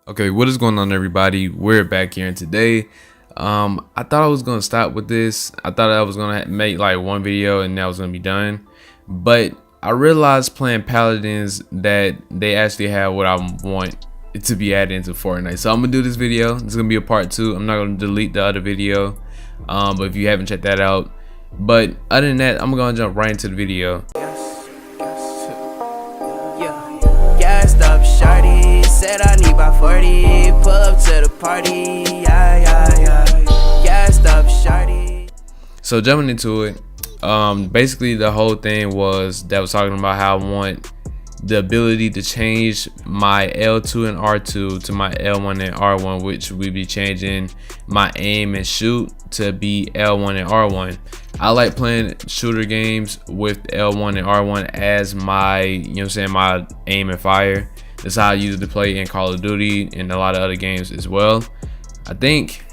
Okay, what is going on, everybody? We're back here, and today I thought I was gonna stop with this. I thought I was gonna make like one video and that was gonna be done, but I realized playing paladins that they actually have what I want it to be added into Fortnite. So I'm gonna do this video. This is gonna be a part 2. I'm not gonna delete the other video, but if you haven't checked that out. But other than that, I'm gonna jump right into the video. Gassed up shawty, said I need my 40, pull up to the party, gassed up shawty. So jumping into it, basically the whole thing was talking about how I want the ability to change my L2 and R2 to my L1 and R1, which we be changing my aim and shoot to be L1 and R1. I like playing shooter games with L1 and R1 as my, my aim and fire. That's how I usually play in Call of Duty and a lot of other games as well. I think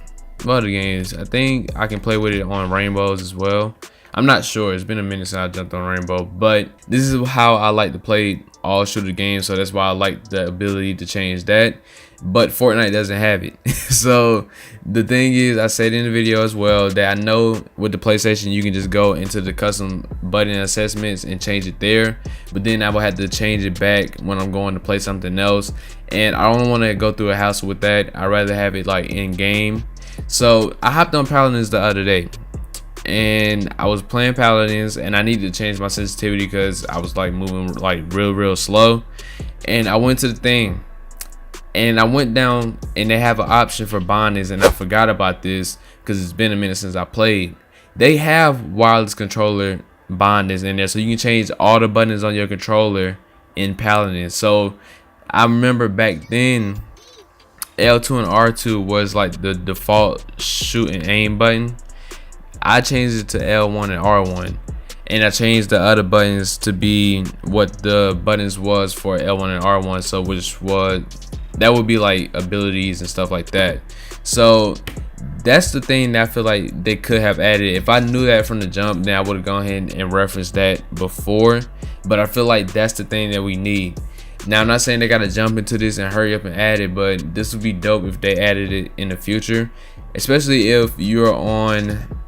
I can play with it on rainbows as well. I'm not sure, it's been a minute since I jumped on rainbow, but this is how I like to play all shooter games, so that's why I like the ability to change that. But Fortnite doesn't have it. So the thing is, I said in the video as well that I know with the PlayStation you can just go into the custom button assessments and change it there, but then I will have to change it back when I'm going to play something else, and I don't want to go through a hassle with that. I'd rather have it like in game. So I hopped on Paladins the other day and I was playing Paladins, and I needed to change my sensitivity because I was like moving like real slow. And I went to the thing and I went down, and they have an option for bindings, and I forgot about this because it's been a minute since I played. They have wireless controller bindings in there, so you can change all the buttons on your controller in Paladins. So I remember back then L2 and R2 was like the default shoot and aim button. I changed it to L1 and R1, and I changed the other buttons to be what the buttons was for L1 and R1, so that would be like abilities and stuff like that. So that's the thing that I feel like they could have added. If I knew that from the jump, then I would have gone ahead and referenced that before, but I feel like that's the thing that we need. Now, I'm not saying they gotta jump into this and hurry up and add it, but this would be dope if they added it in the future, especially if you're on,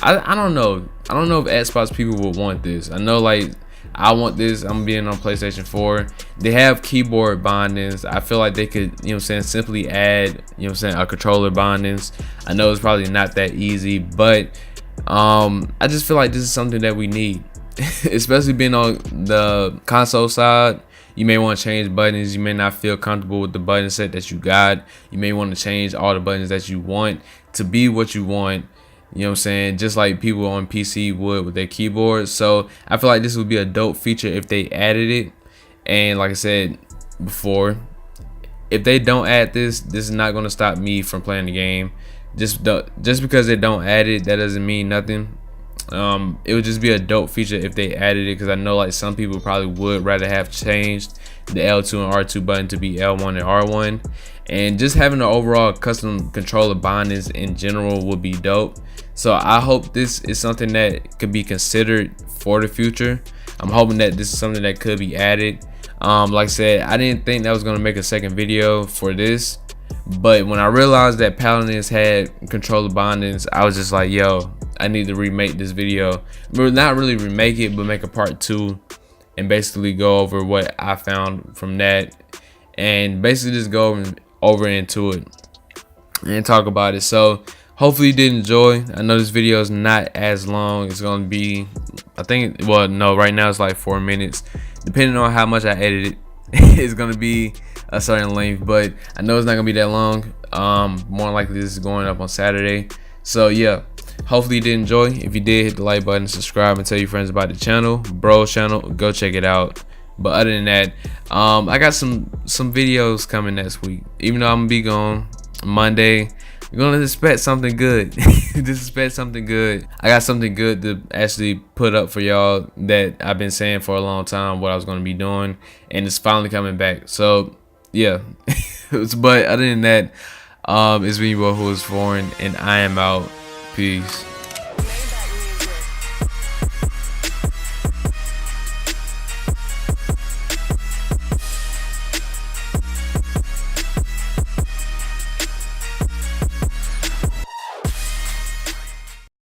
I don't know if Xbox people would want this. I know like I want this. I'm being on PlayStation 4. They have keyboard bindings. I feel like they could, simply add, a controller bindings. I know it's probably not that easy, but I just feel like this is something that we need, especially being on the console side. You may want to change buttons. You may not feel comfortable with the button set that you got. You may want to change all the buttons that you want to be what you want. Just like people on PC would with their keyboards. So I feel like this would be a dope feature if they added it. And like I said before, if they don't add this is not going to stop me from playing the game. Just because they don't add it, that doesn't mean nothing. It would just be a dope feature if they added it, because I know like some people probably would rather have changed the L2 and R2 button to be L1 and R1, and just having the overall custom controller bindings in general would be dope. So I hope this is something that could be considered for the future. I'm hoping that this is something that could be added. Like I said, I didn't think that was going to make a second video for this, but when I realized that Paladins had controller bindings, I was just like, yo, I need to remake this video. Not really remake it, but make a part 2 and basically go over what I found from that, and basically just go over into it and talk about it. So hopefully you did enjoy. I know this video is not as long. It's going to be, I think, well, no, right now it's like 4 minutes. Depending on how much I edit it, it's going to be a certain length, but I know it's not going to be that long. More likely this is going up on Saturday. So yeah, hopefully you did enjoy. If you did, hit the like button, subscribe, and tell your friends about the channel. Bro's channel, go check it out. But other than that, I got some videos coming next week. Even though I'm gonna be gone Monday, you're gonna expect something good. Just expect something good. I got something good to actually put up for y'all that I've been saying for a long time what I was gonna be doing, and it's finally coming back. So yeah. But other than that, it's me, who is foreign, and I am out. Peace.